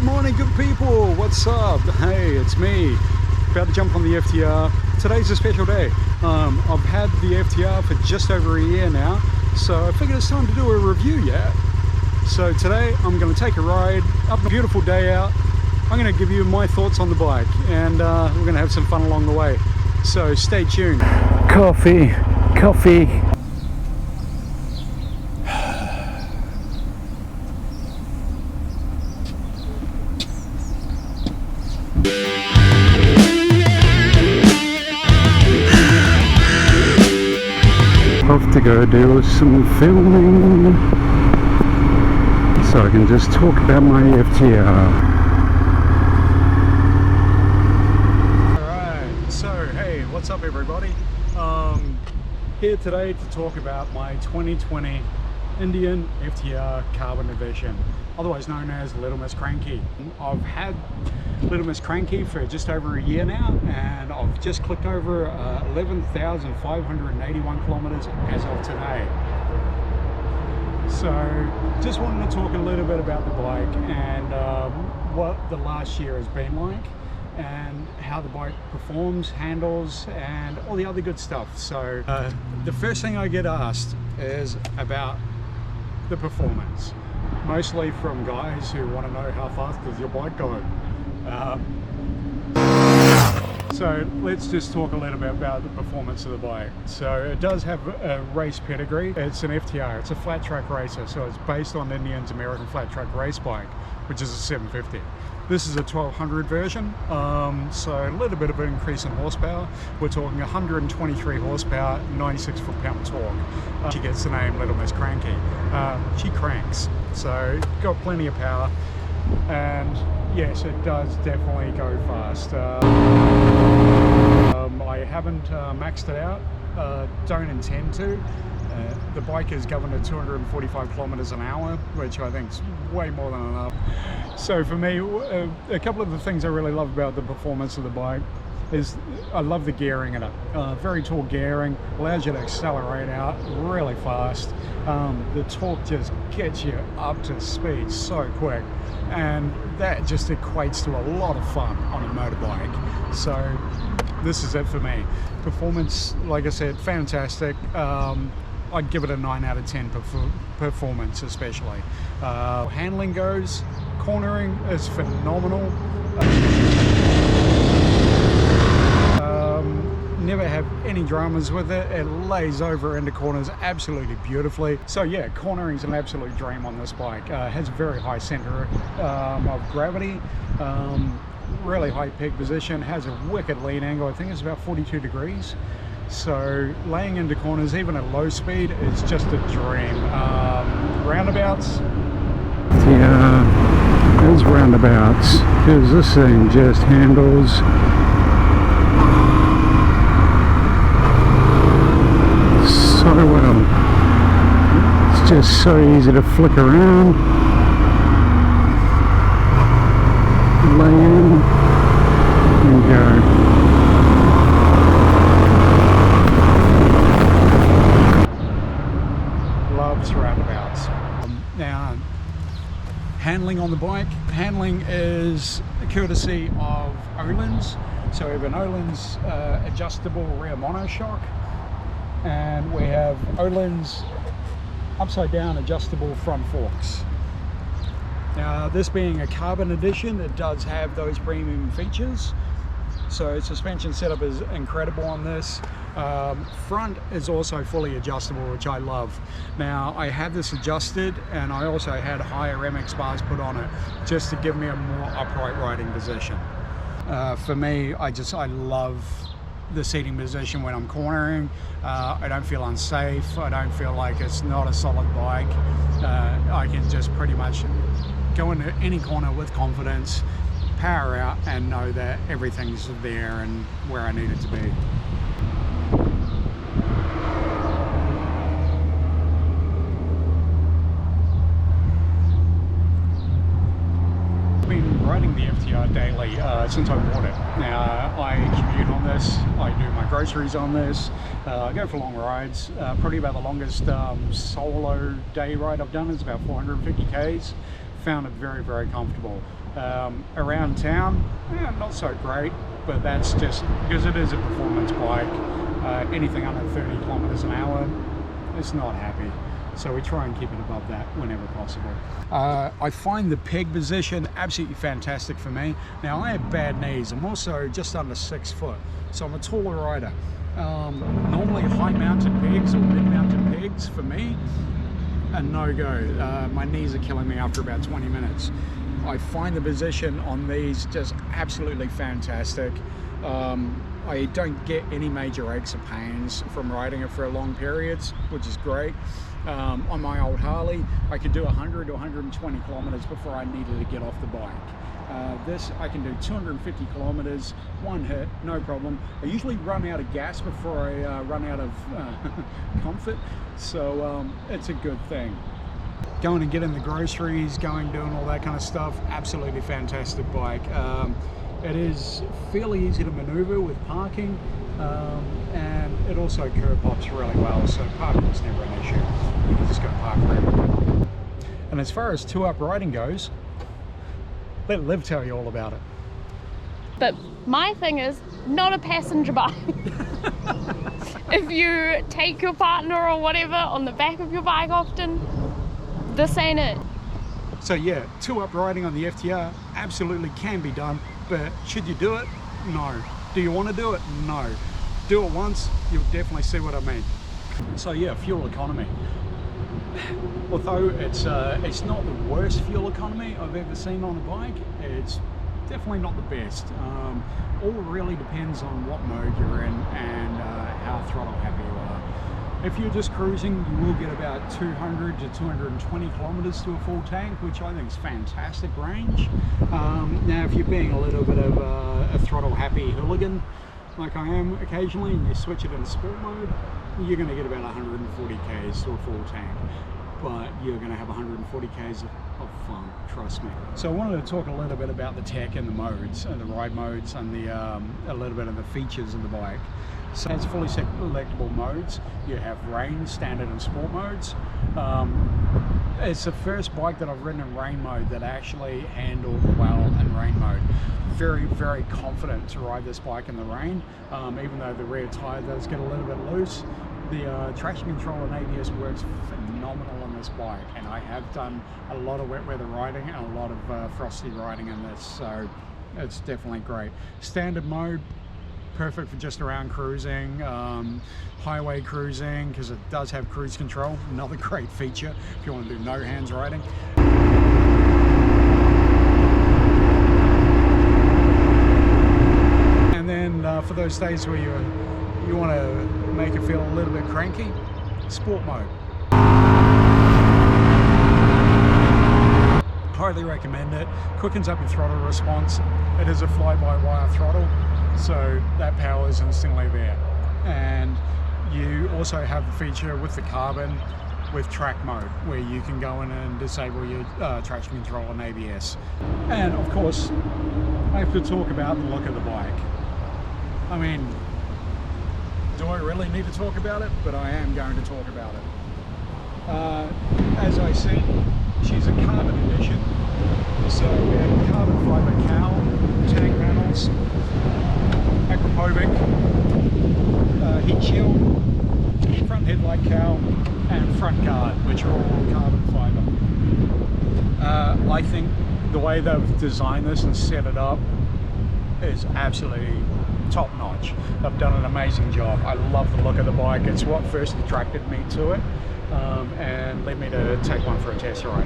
morning, good people. What's up? Hey, it's me. About to jump on the FTR. Today's a special day. I've had the FTR for just over a year now, so I figured it's time to do a review, yeah? So today I'm going to take a ride up a beautiful day out. I'm going to give you my thoughts on the bike, and we're going to have some fun along the way. So stay tuned. Coffee. Off to go do some filming so I can just talk about my FTR. Alright, so hey, what's up everybody? Here today to talk about my 2020 Indian FTR Carbon Edition, otherwise known as Little Miss Cranky. I've had Little Miss Cranky for just over a year now, and I've just clicked over 11,581 kilometers as of today. So just wanted to talk a little bit about the bike and what the last year has been like, and how the bike performs, handles, and all the other good stuff. So the first thing I get asked is about the performance, mostly from guys who want to know how fast does your bike go. So let's just talk a little bit about the performance of the bike. So it does have a race pedigree. It's an FTR, it's a flat track racer, so it's based on Indian's American flat track race bike, which is a 750. This is a 1200 version, so a little bit of an increase in horsepower. We're talking 123 horsepower, 96 foot-pound torque. She gets the name Little Miss Cranky. She cranks, so got plenty of power, and yes, it does definitely go fast. I haven't maxed it out, don't intend to. The bike is governed at 245 kilometers an hour, which I think is way more than enough. So for me, a couple of the things I really love about the performance of the bike is I love the gearing in it. Very tall gearing, allows you to accelerate out really fast. The torque just gets you up to speed so quick, and that just equates to a lot of fun on a motorbike. So this is it for me. Performance, like I said, fantastic. I'd give it a 9 out of 10 performance, especially. Handling goes, cornering is phenomenal. Never have any dramas with it. It lays over into corners absolutely beautifully. So yeah, cornering is an absolute dream on this bike. Has a very high center of gravity. Really high peak position, has a wicked lean angle. I think it's about 42 degrees. So laying into corners, even at low speed, is just a dream. Roundabouts. Yeah, there's roundabouts. Because this thing just handles so well. It's just so easy to flick around, lay in, and go. Roundabouts. Now, handling on the bike. Handling is courtesy of Öhlins. So we have an Öhlins adjustable rear monoshock, and we have Öhlins upside down adjustable front forks. Now, this being a carbon edition, it does have those premium features. So suspension setup is incredible on this. Front is also fully adjustable, which I love. Now, I had this adjusted, and I also had higher MX bars put on it just to give me a more upright riding position. For me, I love the seating position when I'm cornering. I don't feel unsafe. I don't feel like it's not a solid bike. I can just pretty much go into any corner with confidence, power out, and know that everything's there and where I need it to be. I've been riding the FTR daily since I bought it. Now, I commute on this, I do my groceries on this, I go for long rides. Probably about the longest solo day ride I've done is about 450 Ks. Found it very, very comfortable. Around town, not so great, but that's just because it is a performance bike. Anything under 30 kilometers an hour, it's not happy. So we try and keep it above that whenever possible. I find the peg position absolutely fantastic for me. Now I have bad knees. I'm also just under 6 foot, so I'm a taller rider. Normally high mounted pegs or mid mounted pegs for me are no go. My knees are killing me after about 20 minutes. I find the position on these just absolutely fantastic. I don't get any major aches or pains from riding it for long periods, which is great. On my old Harley, I could do 100 to 120 kilometers before I needed to get off the bike. This, I can do 250 kilometers, one hit, no problem. I usually run out of gas before I run out of comfort, so it's a good thing. Going and getting the groceries, doing all that kind of stuff, absolutely fantastic bike. It is fairly easy to maneuver with parking, and it also curb pops really well, so parking is never an issue. You can just go park wherever. And as far as two-up riding goes, let Liv tell you all about it. But my thing is, not a passenger bike. If you take your partner or whatever on the back of your bike often, this ain't it. So yeah, two-up riding on the FTR absolutely can be done, but should you do it? No. Do you want to do it? No. Do it once, you'll definitely see what I mean. So yeah, fuel economy. Although it's not the worst fuel economy I've ever seen on a bike, it's definitely not the best. All really depends on what mode you're in and how throttle happy you are. If you're just cruising, you will get about 200 to 220 kilometers to a full tank, which I think is fantastic range. Now, if you're being a little bit of a throttle happy hooligan, like I am occasionally, and you switch it into sport mode, you're going to get about 140 k's to a full tank. But you're going to have 140 k's of fun, trust me. So I wanted to talk a little bit about the tech and the modes, and the ride modes, and a little bit of the features of the bike. So it's fully selectable modes. You have rain, standard, and sport modes. It's the first bike that I've ridden in rain mode that actually handled well in rain mode. Very, very confident to ride this bike in the rain, even though the rear tire does get a little bit loose. The traction control and ABS works phenomenal on this bike, and I have done a lot of wet weather riding and a lot of frosty riding in this, so it's definitely great. Standard mode, perfect for just around cruising, highway cruising, because it does have cruise control, another great feature if you want to do no hands riding. And then for those days where you want to make it feel a little bit cranky, sport mode. Highly recommend it. Quickens up your throttle response. It is a fly-by-wire throttle, so that power is instantly there. And you also have the feature with the carbon with track mode, where you can go in and disable your traction control and ABS. And of course, I have to talk about the look of the bike. I mean, do I really need to talk about it? But I am going to talk about it. As I said, she's a carbon edition. So we have carbon fiber cowl, tank panels, aquapovic, heat shield, front headlight cowl, and front guard, which are all carbon fiber. I think the way they've designed this and set it up is absolutely top notch. They've done an amazing job. I love the look of the bike. It's what first attracted me to it and led me to take one for a test ride.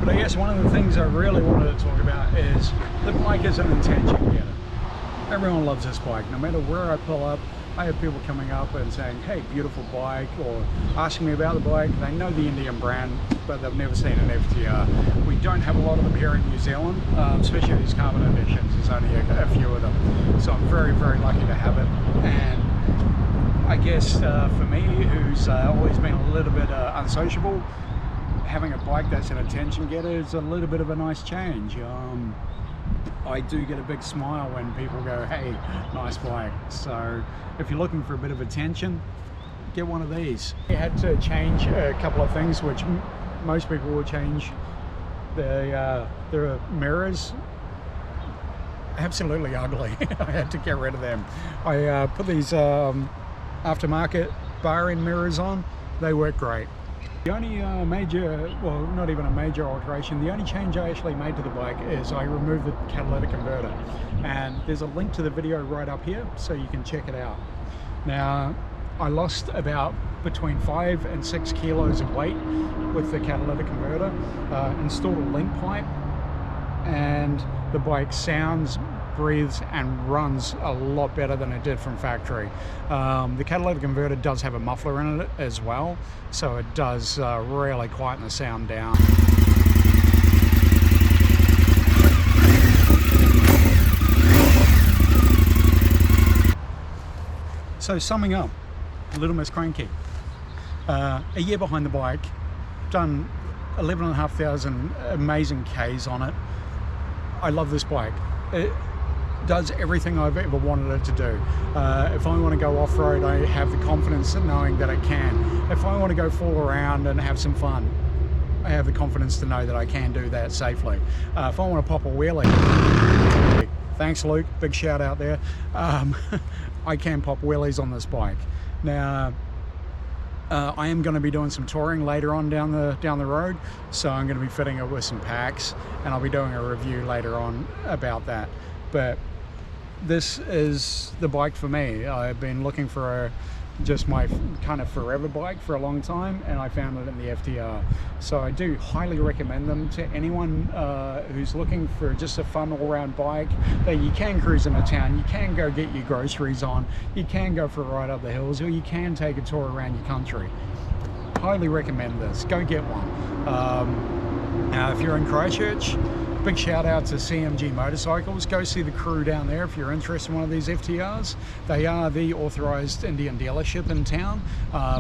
But I guess one of the things I really wanted to talk about is the bike is an intention getter. Everyone loves this bike. No matter where I pull up, I have people coming up and saying, hey, beautiful bike, or asking me about the bike. They know the Indian brand, but they've never seen an FTR. We don't have a lot of them here in New Zealand, especially these carbon editions. There's only a few of them. So I'm very, very lucky to have it. And I guess for me, who's always been a little bit unsociable, having a bike that's an attention getter is a little bit of a nice change. I do get a big smile when people go, hey, nice bike. So if you're looking for a bit of attention, get one of these. I had to change a couple of things which most people will change The mirrors, absolutely ugly. I had to get rid of them. I put these aftermarket bar end mirrors on. They work great. The only major, well, not even a major alteration, the only change I actually made to the bike is I removed the catalytic converter, and there's a link to the video right up here so you can check it out. Now, I lost about between 5 and 6 kilos of weight with the catalytic converter, installed a link pipe, and the bike sounds, breathes and runs a lot better than it did from factory. The catalytic converter does have a muffler in it as well, so it does really quieten the sound down. So summing up, Little Miss Cranky, a year behind the bike, done 11,500 amazing Ks on it. I love this bike. It does everything I've ever wanted it to do. If I want to go off-road, I have the confidence in knowing that I can. If I want to go fool around and have some fun, I have the confidence to know that I can do that safely. If I want to pop a wheelie, thanks Luke, big shout out there, I can pop wheelies on this bike. Now, I am going to be doing some touring later on down the road, so I'm going to be fitting it with some packs, and I'll be doing a review later on about that. But this is the bike for me. I've been looking for just my kind of forever bike for a long time, and I found it in the FTR. So I do highly recommend them to anyone who's looking for just a fun all-round bike that you can cruise into town, you can go get your groceries on, you can go for a ride up the hills, or you can take a tour around your country. Highly recommend this. Go get one. Now if you're in Christchurch, big shout out to CMG Motorcycles. Go see the crew down there if you're interested in one of these FTRs. They are the authorized Indian dealership in town.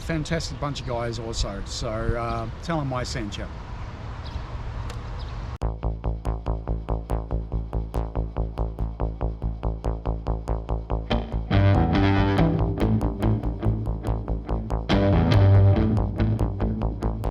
Fantastic bunch of guys also. So tell them I sent you.